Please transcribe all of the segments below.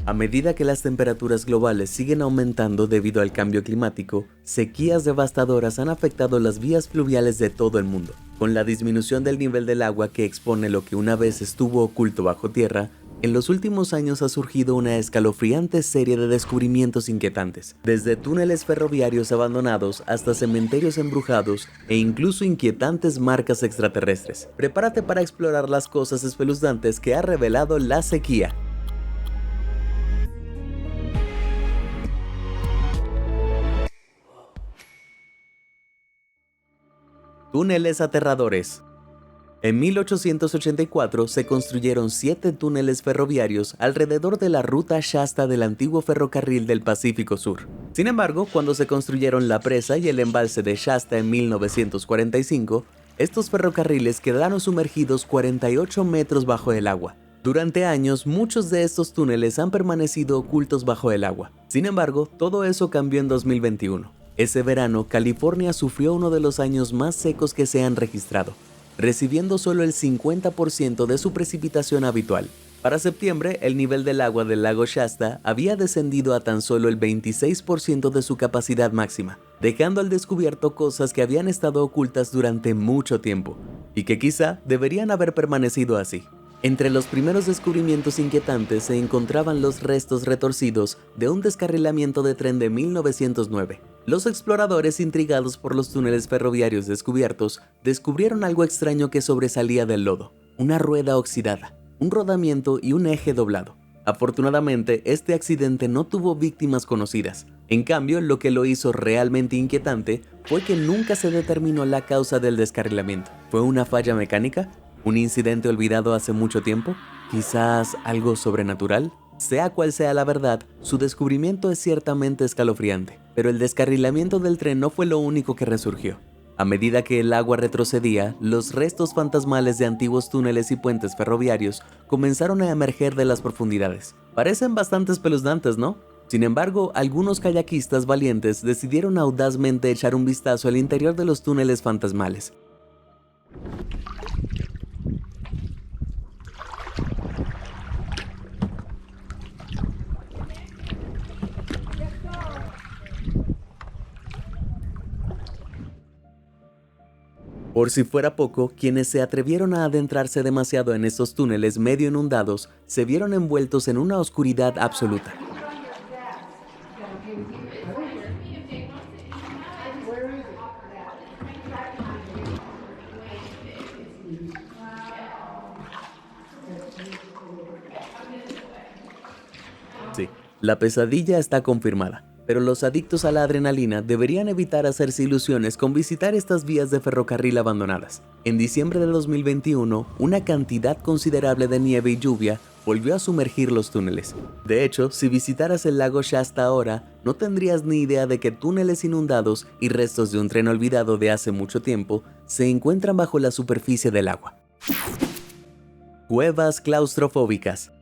A medida que las temperaturas globales siguen aumentando debido al cambio climático, sequías devastadoras han afectado las vías fluviales de todo el mundo. Con la disminución del nivel del agua que expone lo que una vez estuvo oculto bajo tierra, en los últimos años ha surgido una escalofriante serie de descubrimientos inquietantes, desde túneles ferroviarios abandonados hasta cementerios embrujados e incluso inquietantes marcas extraterrestres. Prepárate para explorar las cosas espeluznantes que ha revelado la sequía. Túneles aterradores. En 1884 se construyeron 7 túneles ferroviarios alrededor de la ruta Shasta del antiguo ferrocarril del Pacífico Sur. Sin embargo, cuando se construyeron la presa y el embalse de Shasta en 1945, estos ferrocarriles quedaron sumergidos 48 metros bajo el agua. Durante años, muchos de estos túneles han permanecido ocultos bajo el agua. Sin embargo, todo eso cambió en 2021. Ese verano, California sufrió uno de los años más secos que se han registrado, recibiendo solo el 50% de su precipitación habitual. Para septiembre, el nivel del agua del lago Shasta había descendido a tan solo el 26% de su capacidad máxima, dejando al descubierto cosas que habían estado ocultas durante mucho tiempo, y que quizá deberían haber permanecido así. Entre los primeros descubrimientos inquietantes se encontraban los restos retorcidos de un descarrilamiento de tren de 1909. Los exploradores, intrigados por los túneles ferroviarios descubiertos, descubrieron algo extraño que sobresalía del lodo: una rueda oxidada, un rodamiento y un eje doblado. Afortunadamente, este accidente no tuvo víctimas conocidas. En cambio, lo que lo hizo realmente inquietante fue que nunca se determinó la causa del descarrilamiento. ¿Fue una falla mecánica? ¿Un incidente olvidado hace mucho tiempo? ¿Quizás algo sobrenatural? Sea cual sea la verdad, su descubrimiento es ciertamente escalofriante, pero el descarrilamiento del tren no fue lo único que resurgió. A medida que el agua retrocedía, los restos fantasmales de antiguos túneles y puentes ferroviarios comenzaron a emerger de las profundidades. Parecen bastante espeluznantes, ¿no? Sin embargo, algunos kayakistas valientes decidieron audazmente echar un vistazo al interior de los túneles fantasmales. Por si fuera poco, quienes se atrevieron a adentrarse demasiado en estos túneles medio inundados se vieron envueltos en una oscuridad absoluta. Sí, la pesadilla está confirmada. Pero los adictos a la adrenalina deberían evitar hacerse ilusiones con visitar estas vías de ferrocarril abandonadas. En diciembre de 2021, una cantidad considerable de nieve y lluvia volvió a sumergir los túneles. De hecho, si visitaras el lago Shasta ahora, no tendrías ni idea de que túneles inundados y restos de un tren olvidado de hace mucho tiempo se encuentran bajo la superficie del agua. Cuevas claustrofóbicas.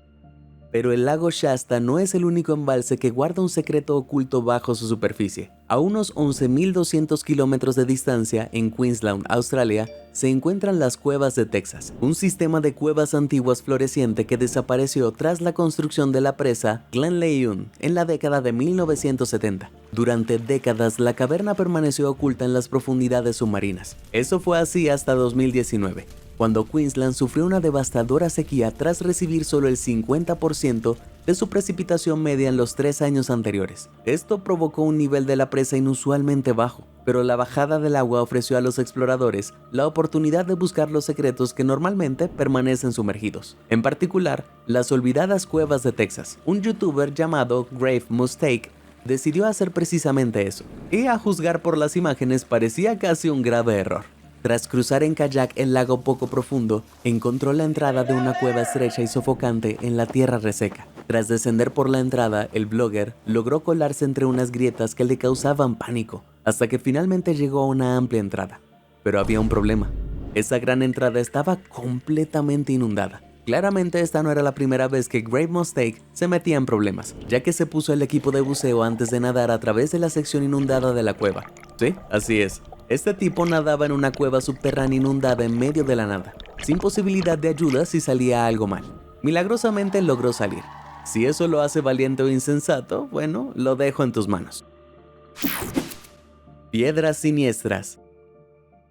Pero el lago Shasta no es el único embalse que guarda un secreto oculto bajo su superficie. A unos 11.200 kilómetros de distancia, en Queensland, Australia, se encuentran las Cuevas de Texas, un sistema de cuevas antiguas floreciente que desapareció tras la construcción de la presa Glen Lyon en la década de 1970. Durante décadas, la caverna permaneció oculta en las profundidades submarinas. Eso fue así hasta 2019. Cuando Queensland sufrió una devastadora sequía tras recibir solo el 50% de su precipitación media en los 3 años anteriores. Esto provocó un nivel de la presa inusualmente bajo, pero la bajada del agua ofreció a los exploradores la oportunidad de buscar los secretos que normalmente permanecen sumergidos. En particular, las olvidadas cuevas de Texas. Un youtuber llamado Grave Mustake decidió hacer precisamente eso, y a juzgar por las imágenes parecía casi un grave error. Tras cruzar en kayak el lago poco profundo, encontró la entrada de una cueva estrecha y sofocante en la tierra reseca. Tras descender por la entrada, el blogger logró colarse entre unas grietas que le causaban pánico, hasta que finalmente llegó a una amplia entrada. Pero había un problema. Esa gran entrada estaba completamente inundada. Claramente esta no era la primera vez que Grave Mustake se metía en problemas, ya que se puso el equipo de buceo antes de nadar a través de la sección inundada de la cueva. Sí, así es. Este tipo nadaba en una cueva subterránea inundada en medio de la nada, sin posibilidad de ayuda si salía algo mal. Milagrosamente logró salir, Si eso lo hace valiente o insensato, bueno, lo dejo en tus manos. Piedras siniestras.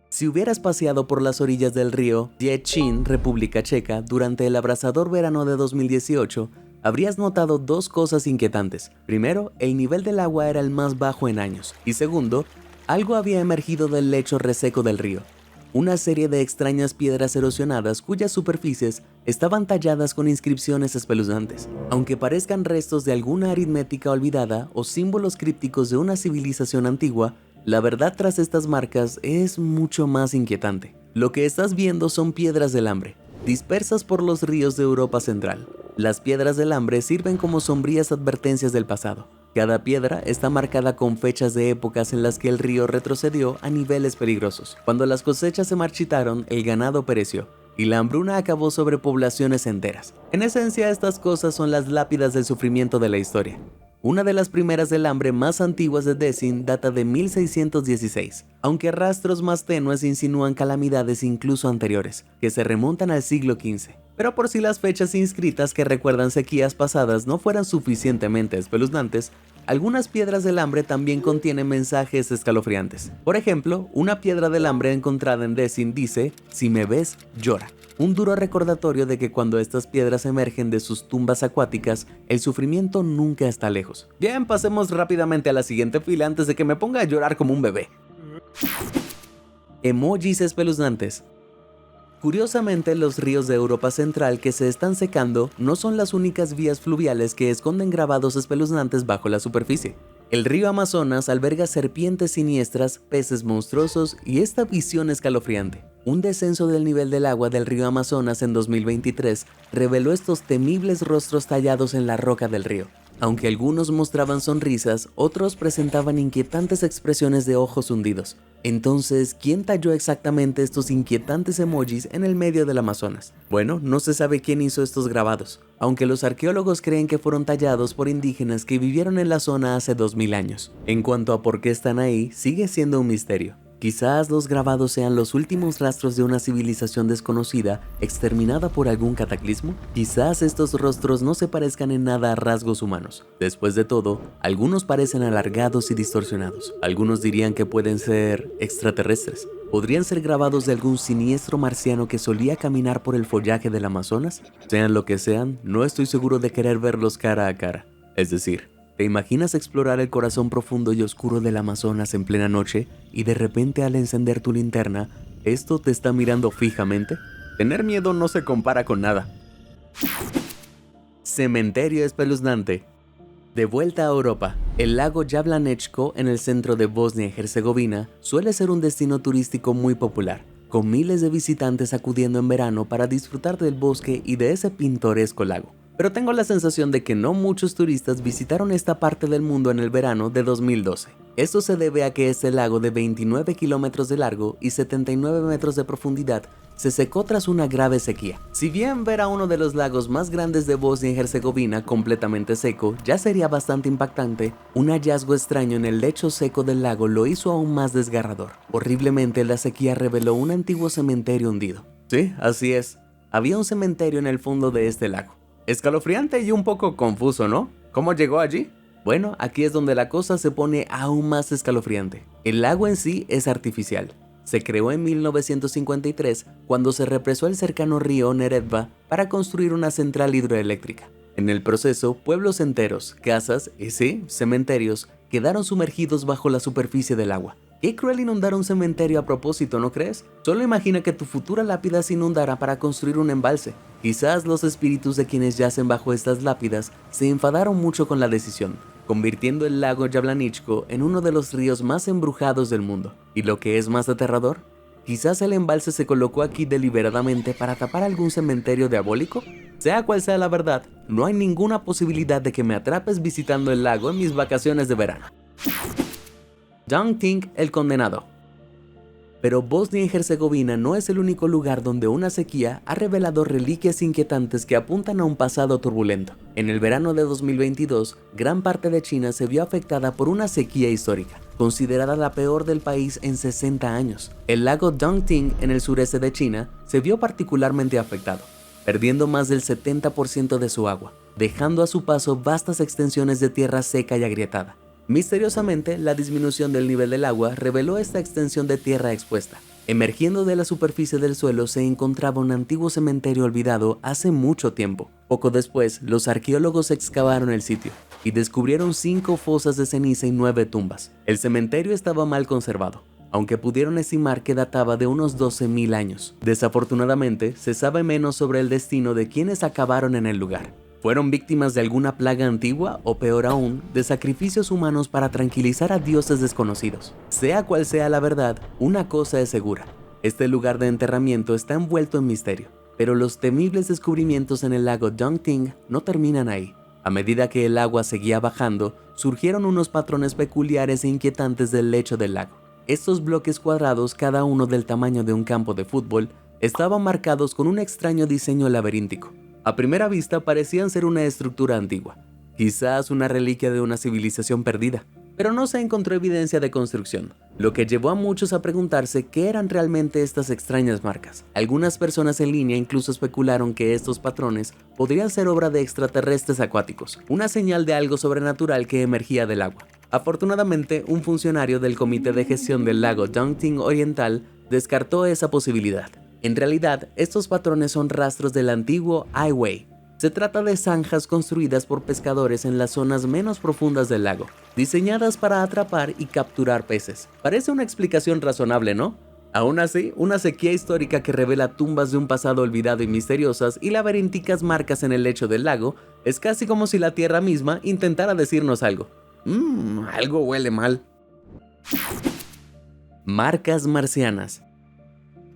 Si hubieras paseado por las orillas del río Děčín, República Checa, durante el abrasador verano de 2018, habrías notado dos cosas inquietantes. Primero, el nivel del agua era el más bajo en años. Y segundo, algo había emergido del lecho reseco del río. Una serie de extrañas piedras erosionadas cuyas superficies estaban talladas con inscripciones espeluznantes. Aunque parezcan restos de alguna aritmética olvidada o símbolos crípticos de una civilización antigua, la verdad tras estas marcas es mucho más inquietante. Lo que estás viendo son piedras del hambre, dispersas por los ríos de Europa Central. Las piedras del hambre sirven como sombrías advertencias del pasado. Cada piedra está marcada con fechas de épocas en las que el río retrocedió a niveles peligrosos. Cuando las cosechas se marchitaron, el ganado pereció y la hambruna acabó sobre poblaciones enteras. En esencia, estas cosas son las lápidas del sufrimiento de la historia. Una de las primeras del hambre más antiguas de Děčín data de 1616, aunque rastros más tenues insinúan calamidades incluso anteriores, que se remontan al siglo XV. Pero por si las fechas inscritas que recuerdan sequías pasadas no fueran suficientemente espeluznantes, algunas piedras del hambre también contienen mensajes escalofriantes. Por ejemplo, una piedra del hambre encontrada en Děčín dice: "Si me ves, llora". Un duro recordatorio de que cuando estas piedras emergen de sus tumbas acuáticas, el sufrimiento nunca está lejos. Bien, pasemos rápidamente a la siguiente fila antes de que me ponga a llorar como un bebé. Emojis espeluznantes. Curiosamente, los ríos de Europa Central que se están secando no son las únicas vías fluviales que esconden grabados espeluznantes bajo la superficie. El río Amazonas alberga serpientes siniestras, peces monstruosos y esta visión escalofriante. Un descenso del nivel del agua del río Amazonas en 2023 reveló estos temibles rostros tallados en la roca del río. Aunque algunos mostraban sonrisas, otros presentaban inquietantes expresiones de ojos hundidos. Entonces, ¿quién talló exactamente estos inquietantes emojis en el medio del Amazonas? Bueno, no se sabe quién hizo estos grabados, aunque los arqueólogos creen que fueron tallados por indígenas que vivieron en la zona hace 2000 años. En cuanto a por qué están ahí, sigue siendo un misterio. Quizás los grabados sean los últimos rastros de una civilización desconocida, exterminada por algún cataclismo. Quizás estos rostros no se parezcan en nada a rasgos humanos. Después de todo, algunos parecen alargados y distorsionados. Algunos dirían que pueden ser extraterrestres. ¿Podrían ser grabados de algún siniestro marciano que solía caminar por el follaje del Amazonas? Sean lo que sean, no estoy seguro de querer verlos cara a cara. Es decir, ¿te imaginas explorar el corazón profundo y oscuro del Amazonas en plena noche y de repente al encender tu linterna, esto te está mirando fijamente? Tener miedo no se compara con nada. Cementerio espeluznante. De vuelta a Europa, el lago Jablanećko en el centro de Bosnia y Herzegovina suele ser un destino turístico muy popular, con miles de visitantes acudiendo en verano para disfrutar del bosque y de ese pintoresco lago. Pero tengo la sensación de que no muchos turistas visitaron esta parte del mundo en el verano de 2012. Esto se debe a que este lago de 29 kilómetros de largo y 79 metros de profundidad se secó tras una grave sequía. Si bien ver a uno de los lagos más grandes de Bosnia y Herzegovina completamente seco ya sería bastante impactante, un hallazgo extraño en el lecho seco del lago lo hizo aún más desgarrador. Horriblemente, la sequía reveló un antiguo cementerio hundido. Sí, así es. Había un cementerio en el fondo de este lago. Escalofriante y un poco confuso, ¿no? ¿Cómo llegó allí? Bueno, aquí es donde la cosa se pone aún más escalofriante. El lago en sí es artificial. Se creó en 1953 cuando se represó el cercano río Neretva para construir una central hidroeléctrica. En el proceso, pueblos enteros, casas y sí, cementerios quedaron sumergidos bajo la superficie del agua. Qué cruel inundar un cementerio a propósito, ¿no crees? Solo imagina que tu futura lápida se inundara para construir un embalse. Quizás los espíritus de quienes yacen bajo estas lápidas se enfadaron mucho con la decisión, convirtiendo el lago Jablanećko en uno de los ríos más embrujados del mundo. ¿Y lo que es más aterrador? Quizás el embalse se colocó aquí deliberadamente para tapar algún cementerio diabólico. Sea cual sea la verdad, no hay ninguna posibilidad de que me atrapes visitando el lago en mis vacaciones de verano. Dong Ting el condenado. Pero Bosnia y Herzegovina no es el único lugar donde una sequía ha revelado reliquias inquietantes que apuntan a un pasado turbulento. En el verano de 2022, gran parte de China se vio afectada por una sequía histórica, considerada la peor del país en 60 años. El lago Dong Ting en el sureste de China se vio particularmente afectado. perdiendo más del 70% de su agua, dejando a su paso vastas extensiones de tierra seca y agrietada. Misteriosamente, la disminución del nivel del agua reveló esta extensión de tierra expuesta. Emergiendo de la superficie del suelo se encontraba un antiguo cementerio olvidado hace mucho tiempo. Poco después, los arqueólogos excavaron el sitio y descubrieron 5 fosas de ceniza y 9 tumbas. El cementerio estaba mal conservado, aunque pudieron estimar que databa de unos 12.000 años. Desafortunadamente, se sabe menos sobre el destino de quienes acabaron en el lugar. ¿Fueron víctimas de alguna plaga antigua o, peor aún, de sacrificios humanos para tranquilizar a dioses desconocidos? Sea cual sea la verdad, una cosa es segura: este lugar de enterramiento está envuelto en misterio. Pero los temibles descubrimientos en el lago Dongting no terminan ahí. A medida que el agua seguía bajando, surgieron unos patrones peculiares e inquietantes del lecho del lago. Estos bloques cuadrados, cada uno del tamaño de un campo de fútbol, estaban marcados con un extraño diseño laberíntico. A primera vista parecían ser una estructura antigua, quizás una reliquia de una civilización perdida, pero no se encontró evidencia de construcción, lo que llevó a muchos a preguntarse qué eran realmente estas extrañas marcas. Algunas personas en línea incluso especularon que estos patrones podrían ser obra de extraterrestres acuáticos, una señal de algo sobrenatural que emergía del agua. Afortunadamente, un funcionario del Comité de Gestión del Lago Dongting Oriental descartó esa posibilidad. En realidad, estos patrones son rastros del antiguo Ai Wei. Se trata de zanjas construidas por pescadores en las zonas menos profundas del lago, diseñadas para atrapar y capturar peces. Parece una explicación razonable, ¿no? Aún así, una sequía histórica que revela tumbas de un pasado olvidado y misteriosas y laberínticas marcas en el lecho del lago es casi como si la tierra misma intentara decirnos algo. Algo huele mal. Marcas marcianas.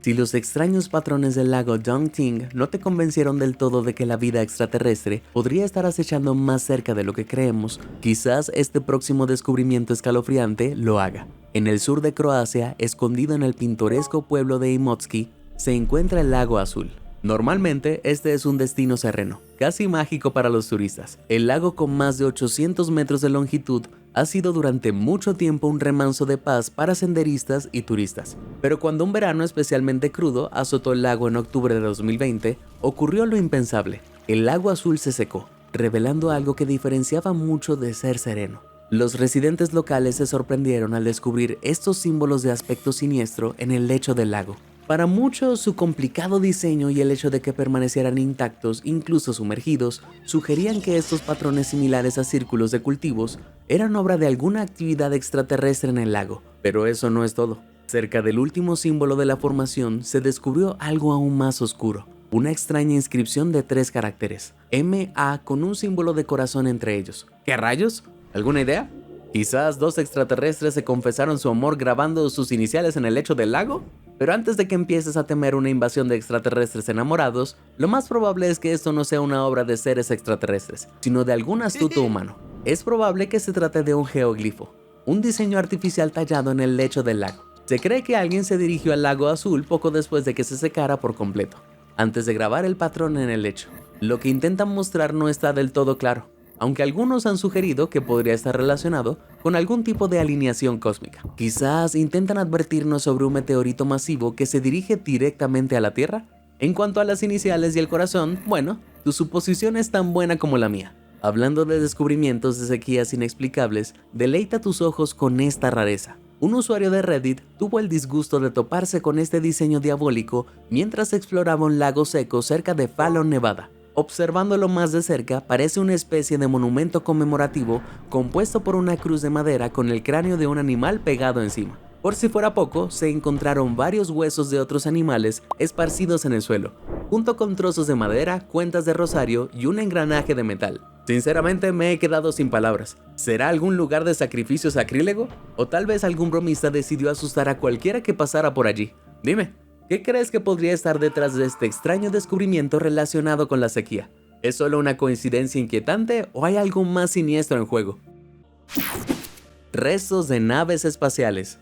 Si los extraños patrones del lago Dongting no te convencieron del todo de que la vida extraterrestre podría estar acechando más cerca de lo que creemos, quizás este próximo descubrimiento escalofriante lo haga. En el sur de Croacia, escondido en el pintoresco pueblo de Imotski, se encuentra el lago Azul. Normalmente, este es un destino sereno, casi mágico para los turistas. El lago, con más de 800 metros de longitud, ha sido durante mucho tiempo un remanso de paz para senderistas y turistas. Pero cuando un verano especialmente crudo azotó el lago en octubre de 2020, ocurrió lo impensable. El lago Azul se secó, revelando algo que diferenciaba mucho de ser sereno. Los residentes locales se sorprendieron al descubrir estos símbolos de aspecto siniestro en el lecho del lago. Para muchos, su complicado diseño y el hecho de que permanecieran intactos, incluso sumergidos, sugerían que estos patrones similares a círculos de cultivos eran obra de alguna actividad extraterrestre en el lago. Pero eso no es todo. Cerca del último símbolo de la formación se descubrió algo aún más oscuro: una extraña inscripción de 3 caracteres, MA, con un símbolo de corazón entre ellos. ¿Qué rayos? ¿Alguna idea? ¿Quizás 2 extraterrestres se confesaron su amor grabando sus iniciales en el lecho del lago? Pero antes de que empieces a temer una invasión de extraterrestres enamorados, lo más probable es que esto no sea una obra de seres extraterrestres, sino de algún astuto humano. Es probable que se trate de un geoglifo, un diseño artificial tallado en el lecho del lago. Se cree que alguien se dirigió al lago Azul poco después de que se secara por completo, antes de grabar el patrón en el lecho. Lo que intentan mostrar no está del todo claro, aunque algunos han sugerido que podría estar relacionado con algún tipo de alineación cósmica. Quizás intentan advertirnos sobre un meteorito masivo que se dirige directamente a la Tierra. En cuanto a las iniciales y el corazón, bueno, tu suposición es tan buena como la mía. Hablando de descubrimientos de sequías inexplicables, deleita tus ojos con esta rareza. Un usuario de Reddit tuvo el disgusto de toparse con este diseño diabólico mientras exploraba un lago seco cerca de Fallon, Nevada. Observándolo más de cerca, parece una especie de monumento conmemorativo compuesto por una cruz de madera con el cráneo de un animal pegado encima. Por si fuera poco, se encontraron varios huesos de otros animales esparcidos en el suelo, junto con trozos de madera, cuentas de rosario y un engranaje de metal. Sinceramente, me he quedado sin palabras. ¿Será algún lugar de sacrificio sacrílego? ¿O tal vez algún bromista decidió asustar a cualquiera que pasara por allí? Dime, ¿qué crees que podría estar detrás de este extraño descubrimiento relacionado con la sequía? ¿Es solo una coincidencia inquietante o hay algo más siniestro en juego? Restos de naves espaciales.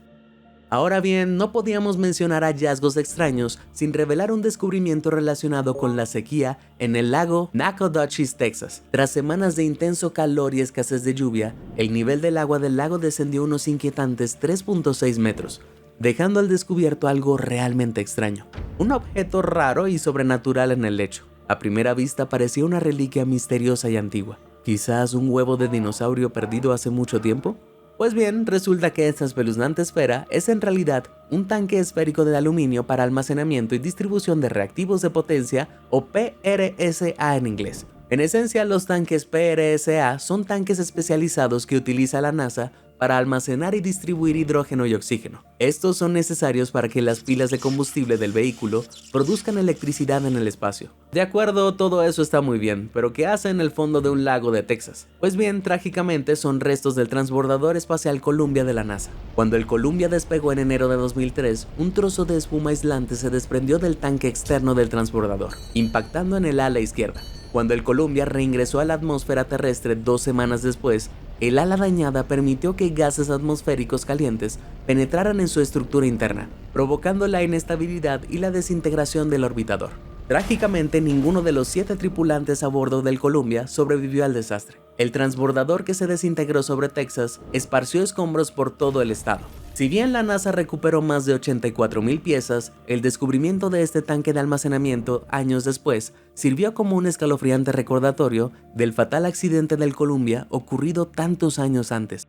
Ahora bien, no podíamos mencionar hallazgos extraños sin revelar un descubrimiento relacionado con la sequía en el lago Nacogdoches, Texas. Tras semanas de intenso calor y escasez de lluvia, el nivel del agua del lago descendió unos inquietantes 3.6 metros, dejando al descubierto algo realmente extraño: un objeto raro y sobrenatural en el lecho. A primera vista parecía una reliquia misteriosa y antigua. ¿Quizás un huevo de dinosaurio perdido hace mucho tiempo? Pues bien, resulta que esta espeluznante esfera es en realidad un tanque esférico de aluminio para almacenamiento y distribución de reactivos de potencia, o PRSA en inglés. En esencia, los tanques PRSA son tanques especializados que utiliza la NASA para almacenar y distribuir hidrógeno y oxígeno. Estos son necesarios para que las pilas de combustible del vehículo produzcan electricidad en el espacio. De acuerdo, todo eso está muy bien, pero ¿qué hace en el fondo de un lago de Texas? Pues bien, trágicamente son restos del transbordador espacial Columbia de la NASA. Cuando el Columbia despegó en enero de 2003, un trozo de espuma aislante se desprendió del tanque externo del transbordador, impactando en el ala izquierda. Cuando el Columbia reingresó a la atmósfera terrestre 2 semanas después, el ala dañada permitió que gases atmosféricos calientes penetraran en su estructura interna, provocando la inestabilidad y la desintegración del orbitador. Trágicamente, ninguno de los 7 tripulantes a bordo del Columbia sobrevivió al desastre. El transbordador que se desintegró sobre Texas esparció escombros por todo el estado. Si bien la NASA recuperó más de 84,000 piezas, el descubrimiento de este tanque de almacenamiento años después sirvió como un escalofriante recordatorio del fatal accidente del Columbia ocurrido tantos años antes.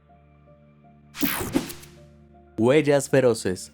Huellas feroces.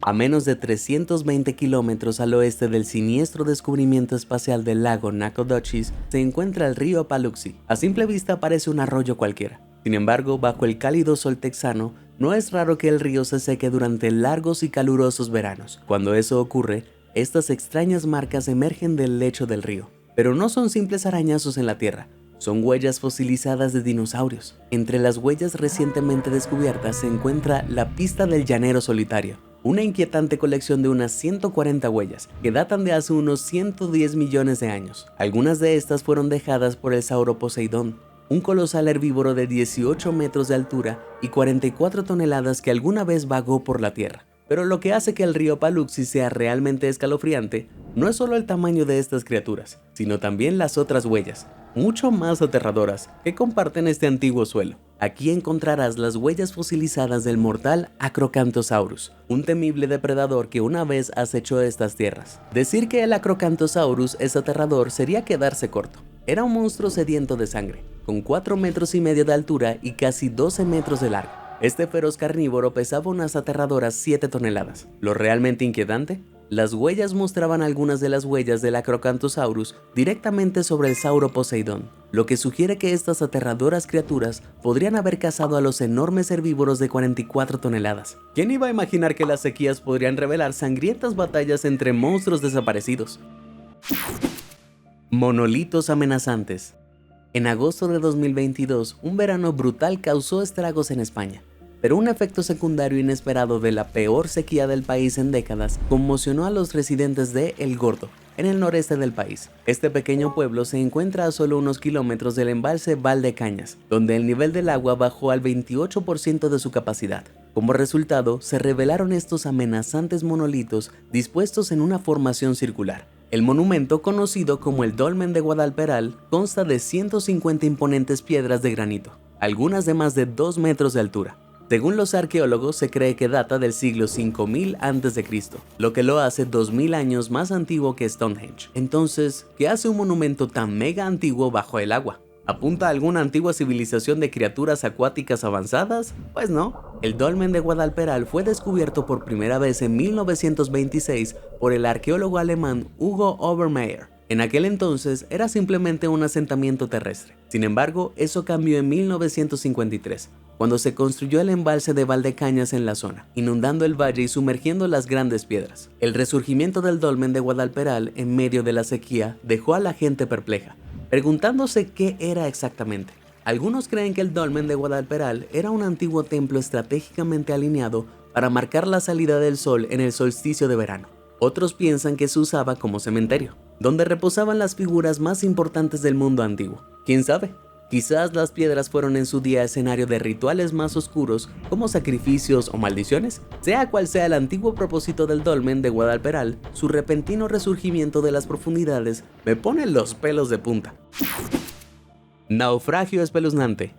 A menos de 320 kilómetros al oeste del siniestro descubrimiento espacial del lago Nacogdoches se encuentra el río Paluxy. A simple vista parece un arroyo cualquiera. Sin embargo, bajo el cálido sol texano, no es raro que el río se seque durante largos y calurosos veranos. Cuando eso ocurre, estas extrañas marcas emergen del lecho del río. Pero no son simples arañazos en la tierra, son huellas fosilizadas de dinosaurios. Entre las huellas recientemente descubiertas se encuentra la pista del llanero solitario, una inquietante colección de unas 140 huellas que datan de hace unos 110 millones de años. Algunas de estas fueron dejadas por el sauroposeidón, un colosal herbívoro de 18 metros de altura y 44 toneladas que alguna vez vagó por la Tierra. Pero lo que hace que el río Paluxy sea realmente escalofriante no es solo el tamaño de estas criaturas, sino también las otras huellas, mucho más aterradoras, que comparten este antiguo suelo. Aquí encontrarás las huellas fosilizadas del mortal Acrocanthosaurus, un temible depredador que una vez acechó estas tierras. Decir que el Acrocanthosaurus es aterrador sería quedarse corto. Era un monstruo sediento de sangre, con 4,5 metros de altura y casi 12 metros de largo. Este feroz carnívoro pesaba unas aterradoras 7 toneladas. ¿Lo realmente inquietante? Las huellas mostraban algunas de las huellas del Acrocanthosaurus directamente sobre el sauroposeidón, lo que sugiere que estas aterradoras criaturas podrían haber cazado a los enormes herbívoros de 44 toneladas. ¿Quién iba a imaginar que las sequías podrían revelar sangrientas batallas entre monstruos desaparecidos? Monolitos amenazantes. En agosto de 2022, un verano brutal causó estragos en España, pero un efecto secundario inesperado de la peor sequía del país en décadas conmocionó a los residentes de El Gordo, en el noreste del país. Este pequeño pueblo se encuentra a solo unos kilómetros del embalse Valdecañas, donde el nivel del agua bajó al 28% de su capacidad. Como resultado, se revelaron estos amenazantes monolitos dispuestos en una formación circular. El monumento, conocido como el Dolmen de Guadalperal, consta de 150 imponentes piedras de granito, algunas de más de 2 metros de altura. Según los arqueólogos, se cree que data del siglo 5000 a.C., lo que lo hace 2000 años más antiguo que Stonehenge. Entonces, ¿qué hace un monumento tan mega antiguo bajo el agua? ¿Apunta a alguna antigua civilización de criaturas acuáticas avanzadas? Pues no. El Dolmen de Guadalperal fue descubierto por primera vez en 1926 por el arqueólogo alemán Hugo Obermeier. En aquel entonces era simplemente un asentamiento terrestre. Sin embargo, eso cambió en 1953, cuando se construyó el embalse de Valdecañas en la zona, inundando el valle y sumergiendo las grandes piedras. El resurgimiento del Dolmen de Guadalperal en medio de la sequía dejó a la gente perpleja, preguntándose qué era exactamente. Algunos creen que el Dolmen de Guadalperal era un antiguo templo estratégicamente alineado para marcar la salida del sol en el solsticio de verano. Otros piensan que se usaba como cementerio, donde reposaban las figuras más importantes del mundo antiguo. ¿Quién sabe? Quizás las piedras fueron en su día escenario de rituales más oscuros como sacrificios o maldiciones. Sea cual sea el antiguo propósito del Dolmen de Guadalperal, su repentino resurgimiento de las profundidades me pone los pelos de punta. Naufragio espeluznante.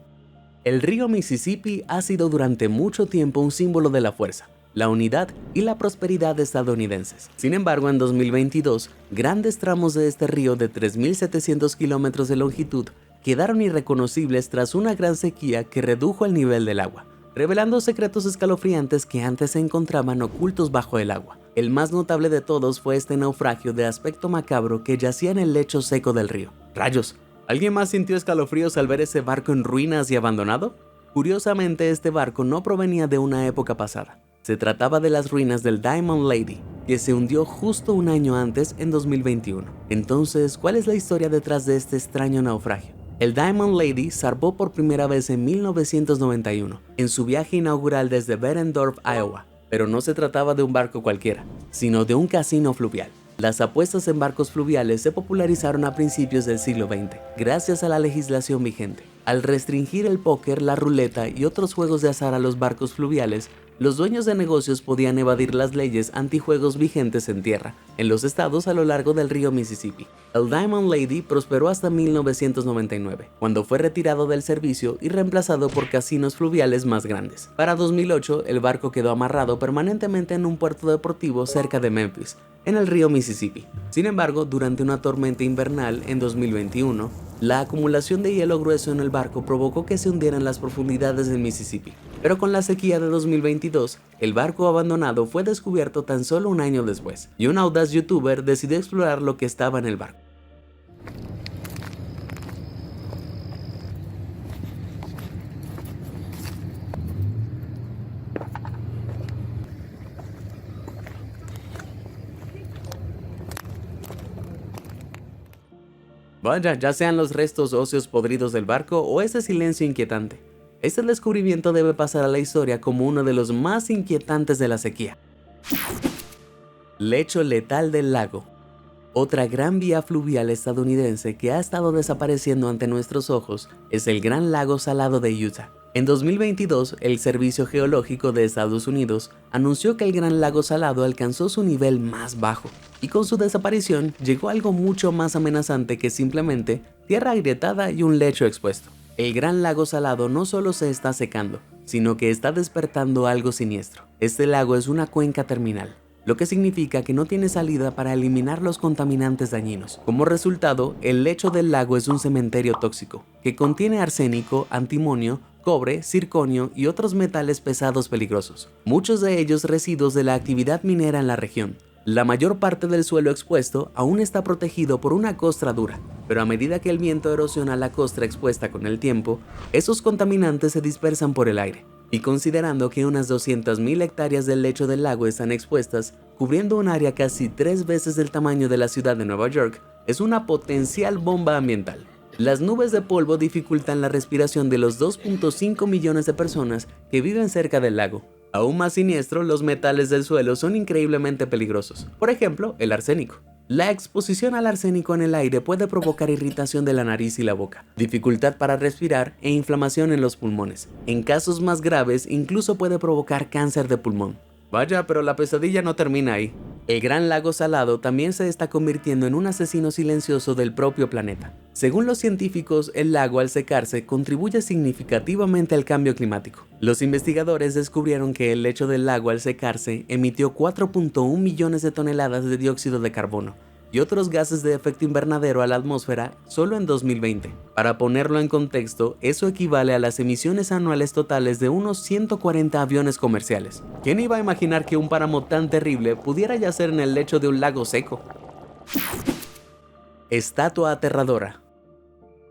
El río Mississippi ha sido durante mucho tiempo un símbolo de la fuerza, la unidad y la prosperidad estadounidenses. Sin embargo, en 2022, grandes tramos de este río de 3.700 kilómetros de longitud quedaron irreconocibles tras una gran sequía que redujo el nivel del agua, revelando secretos escalofriantes que antes se encontraban ocultos bajo el agua. El más notable de todos fue este naufragio de aspecto macabro que yacía en el lecho seco del río. ¡Rayos! ¿Alguien más sintió escalofríos al ver ese barco en ruinas y abandonado? Curiosamente, este barco no provenía de una época pasada. Se trataba de las ruinas del Diamond Lady, que se hundió justo un año antes, en 2021. Entonces, ¿cuál es la historia detrás de este extraño naufragio? El Diamond Lady zarpó por primera vez en 1991, en su viaje inaugural desde Bettendorf, Iowa. Pero no se trataba de un barco cualquiera, sino de un casino fluvial. Las apuestas en barcos fluviales se popularizaron a principios del siglo XX, gracias a la legislación vigente. Al restringir el póker, la ruleta y otros juegos de azar a los barcos fluviales, los dueños de negocios podían evadir las leyes antijuegos vigentes en tierra, en los estados a lo largo del río Mississippi. El Diamond Lady prosperó hasta 1999, cuando fue retirado del servicio y reemplazado por casinos fluviales más grandes. Para 2008, el barco quedó amarrado permanentemente en un puerto deportivo cerca de Memphis, en el río Mississippi. Sin embargo, durante una tormenta invernal en 2021, la acumulación de hielo grueso en el barco provocó que se hundiera en las profundidades del Mississippi. Pero con la sequía de 2022, el barco abandonado fue descubierto tan solo un año después, y un audaz youtuber decidió explorar lo que estaba en el barco. Vaya, ya sean los restos óseos podridos del barco o ese silencio inquietante. Este descubrimiento debe pasar a la historia como uno de los más inquietantes de la sequía. Lecho letal del lago. Otra gran vía fluvial estadounidense que ha estado desapareciendo ante nuestros ojos es el Gran Lago Salado de Utah. En 2022, el Servicio Geológico de Estados Unidos anunció que el Gran Lago Salado alcanzó su nivel más bajo, y con su desaparición llegó algo mucho más amenazante que simplemente tierra agrietada y un lecho expuesto. El Gran Lago Salado no solo se está secando, sino que está despertando algo siniestro. Este lago es una cuenca terminal, lo que significa que no tiene salida para eliminar los contaminantes dañinos. Como resultado, el lecho del lago es un cementerio tóxico, que contiene arsénico, antimonio, cobre, circonio y otros metales pesados peligrosos, muchos de ellos residuos de la actividad minera en la región. La mayor parte del suelo expuesto aún está protegido por una costra dura, pero a medida que el viento erosiona la costra expuesta con el tiempo, esos contaminantes se dispersan por el aire. Y considerando que unas 200.000 hectáreas del lecho del lago están expuestas, cubriendo un área casi 3 veces del tamaño de la ciudad de Nueva York, es una potencial bomba ambiental. Las nubes de polvo dificultan la respiración de los 2.5 millones de personas que viven cerca del lago. Aún más siniestro, los metales del suelo son increíblemente peligrosos. Por ejemplo, el arsénico. La exposición al arsénico en el aire puede provocar irritación de la nariz y la boca, dificultad para respirar e inflamación en los pulmones. En casos más graves, incluso puede provocar cáncer de pulmón. Vaya, pero la pesadilla no termina ahí. El Gran Lago Salado también se está convirtiendo en un asesino silencioso del propio planeta. Según los científicos, el lago al secarse contribuye significativamente al cambio climático. Los investigadores descubrieron que el lecho del lago al secarse emitió 4.1 millones de toneladas de dióxido de carbono y otros gases de efecto invernadero a la atmósfera solo en 2020. Para ponerlo en contexto, eso equivale a las emisiones anuales totales de unos 140 aviones comerciales. ¿Quién iba a imaginar que un páramo tan terrible pudiera yacer en el lecho de un lago seco? Estatua aterradora.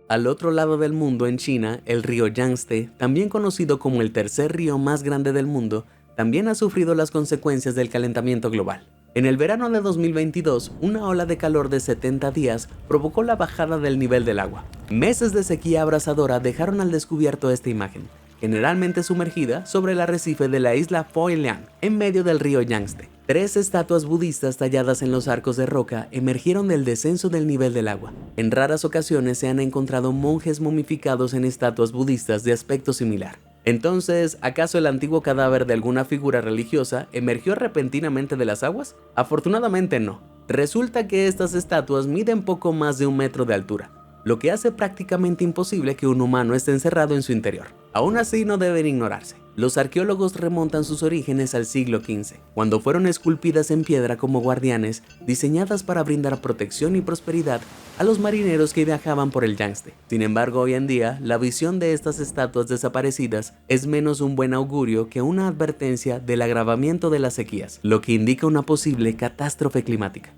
Al otro lado del mundo, en China, el río Yangtze, también conocido como el tercer río más grande del mundo, también ha sufrido las consecuencias del calentamiento global. En el verano de 2022, una ola de calor de 70 días provocó la bajada del nivel del agua. Meses de sequía abrasadora dejaron al descubierto esta imagen, generalmente sumergida sobre el arrecife de la isla Pho Liang, en medio del río Yangtze. 3 estatuas budistas talladas en los arcos de roca emergieron del descenso del nivel del agua. En raras ocasiones se han encontrado monjes momificados en estatuas budistas de aspecto similar. Entonces, ¿acaso el antiguo cadáver de alguna figura religiosa emergió repentinamente de las aguas? Afortunadamente no. Resulta que estas estatuas miden poco más de 1 metro de altura, lo que hace prácticamente imposible que un humano esté encerrado en su interior. Aún así, no deben ignorarse. Los arqueólogos remontan sus orígenes al siglo XV, cuando fueron esculpidas en piedra como guardianes, diseñadas para brindar protección y prosperidad a los marineros que viajaban por el Yangtze. Sin embargo, hoy en día, la visión de estas estatuas desaparecidas es menos un buen augurio que una advertencia del agravamiento de las sequías, lo que indica una posible catástrofe climática.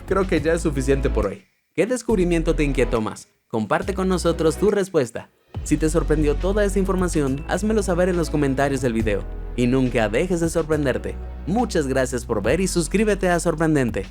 Creo que ya es suficiente por hoy. ¿Qué descubrimiento te inquietó más? Comparte con nosotros tu respuesta. Si te sorprendió toda esta información, házmelo saber en los comentarios del video. Y nunca dejes de sorprenderte. Muchas gracias por ver y suscríbete a Sorprendente.